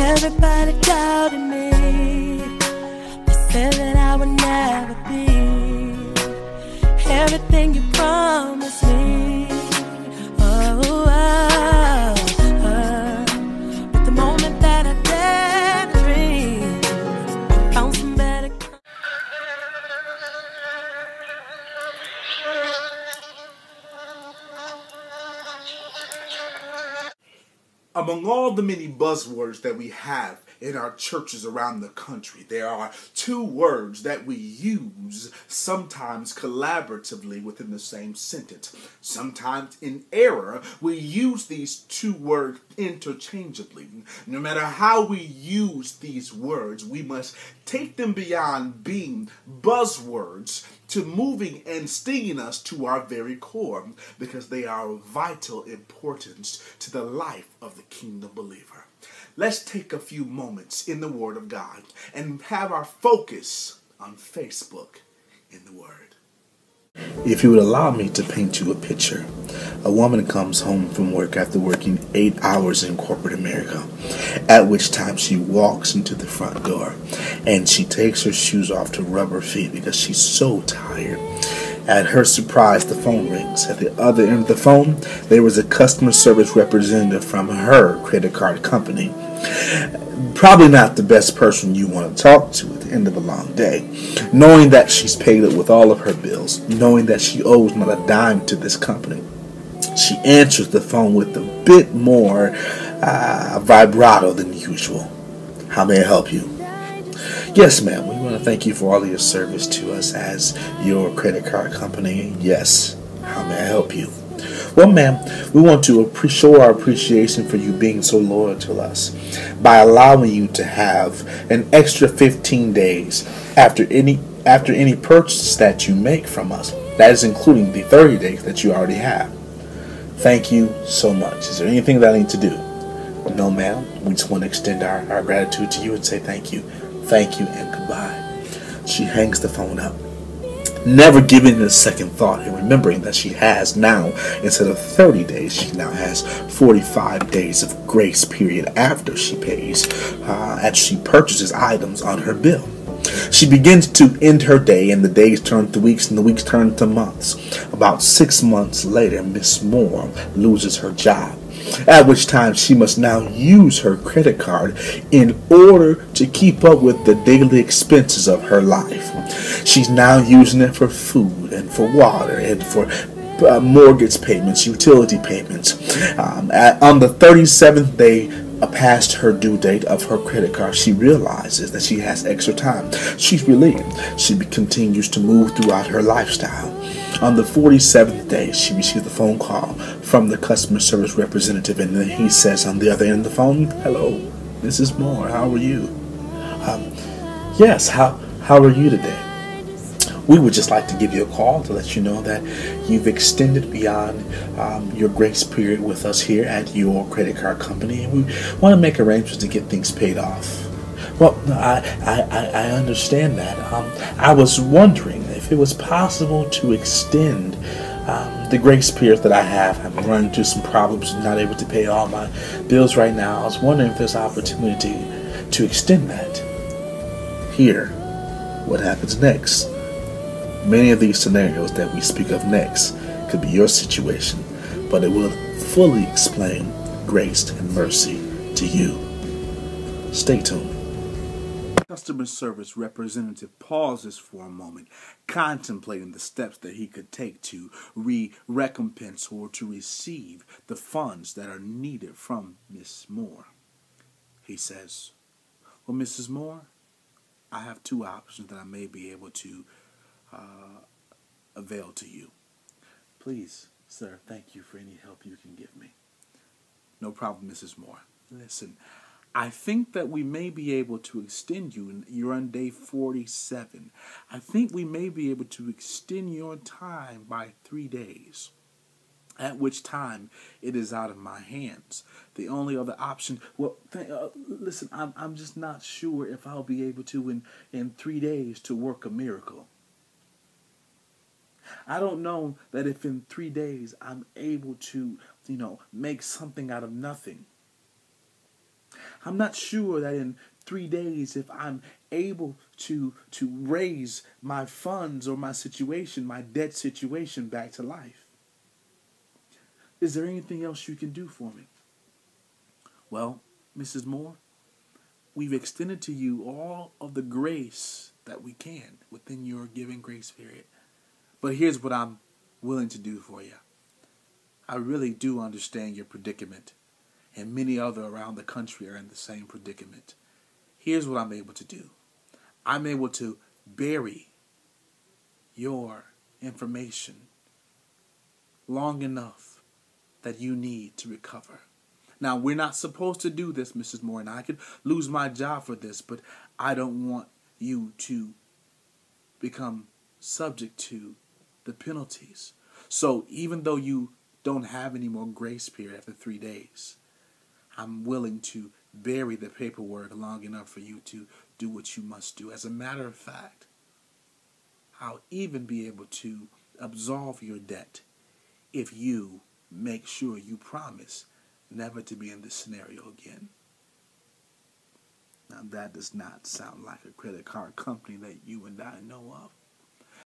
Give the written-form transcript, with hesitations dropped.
Everybody doubted me. They said that I would never be everything you promised me. But the moment that I dared to dream, I found some better. Among all the many buzzwords that we have in our churches around the country, there are two words that we use sometimes collaboratively within the same sentence. Sometimes in error, we use these two words interchangeably. No matter how we use these words, we must take them beyond being buzzwords to moving and stinging us to our very core, because they are of vital importance to the life of the kingdom believer. Let's take a few moments in the Word of God and have our focus on Facebook in the Word. If you would allow me to paint you a picture, a woman comes home from work after working 8 hours in corporate America, at which time she walks into the front door and she takes her shoes off to rub her feet because she's so tired. At her surprise, the phone rings. At the other end of the phone, there was a customer service representative from her credit card company. Probably not the best person you want to talk to at the end of a long day. Knowing that she's paid up with all of her bills, knowing that she owes not a dime to this company, she answers the phone with a bit more vibrato than usual. How may I help you? Yes, ma'am. We want to thank you for all of your service to us as your credit card company. Yes. How may I help you? Well, ma'am, we want to show our appreciation for you being so loyal to us by allowing you to have an extra 15 days after any purchase that you make from us. That is including the 30 days that you already have. Thank you so much. Is there anything that I need to do? No, ma'am. We just want to extend our gratitude to you and say thank you. Thank you and goodbye. She hangs the phone up, never giving it a second thought, and remembering that she has now, instead of 30 days, she now has 45 days of grace period after she pays, as she purchases items on her bill. She begins to end her day, and the days turn to weeks, and the weeks turn to months. About 6 months later, Miss Moore loses her job, at which time she must now use her credit card in order to keep up with the daily expenses of her life. She's now using it for food and for water and for mortgage payments, utility payments. On the 37th day past her due date of her credit card, she realizes that she has extra time. She's relieved. She continues to move throughout her lifestyle. On the 47th day, she receives a phone call from the customer service representative, and then he says on the other end of the phone, "Hello, Mrs. Moore, how are you?" Yes, how are you today? We would just like to give you a call to let you know that you've extended beyond your grace period with us here at your credit card company, and we want to make arrangements to get things paid off. Well, I understand that. I was wondering if it was possible to extend the grace period that I have. I'm running into some problems and not able to pay all my bills right now. I was wondering if there's an opportunity to extend that. Here, what happens next? Many of these scenarios that we speak of next could be your situation, but it will fully explain grace and mercy to you. Stay tuned. Customer service representative pauses for a moment, contemplating the steps that he could take to recompense or to receive the funds that are needed from Miss Moore. He says, "Well, Mrs. Moore, I have two options that I may be able to avail to you. Please, sir, thank you for any help you can give me." "No problem, Mrs. Moore. Listen, I think that we may be able to extend you. You're on day 47. I think we may be able to extend your time by 3 days, at which time it is out of my hands. The only other option, listen, I'm just not sure if I'll be able to in 3 days to work a miracle. I don't know that if in 3 days I'm able to, make something out of nothing. I'm not sure that in 3 days, if I'm able to raise my funds or my situation, my debt situation back to life. Is there anything else you can do for me? Well, Mrs. Moore, we've extended to you all of the grace that we can within your given grace period. But here's what I'm willing to do for you. I really do understand your predicament, and many other around the country are in the same predicament. Here's what I'm able to do. I'm able to bury your information long enough that you need to recover. Now, we're not supposed to do this, Mrs. Moore, and I could lose my job for this, but I don't want you to become subject to the penalties. So even though you don't have any more grace period after 3 days, I'm willing to bury the paperwork long enough for you to do what you must do. As a matter of fact, I'll even be able to absolve your debt if you make sure you promise never to be in this scenario again. Now, that does not sound like a credit card company that you and I know of.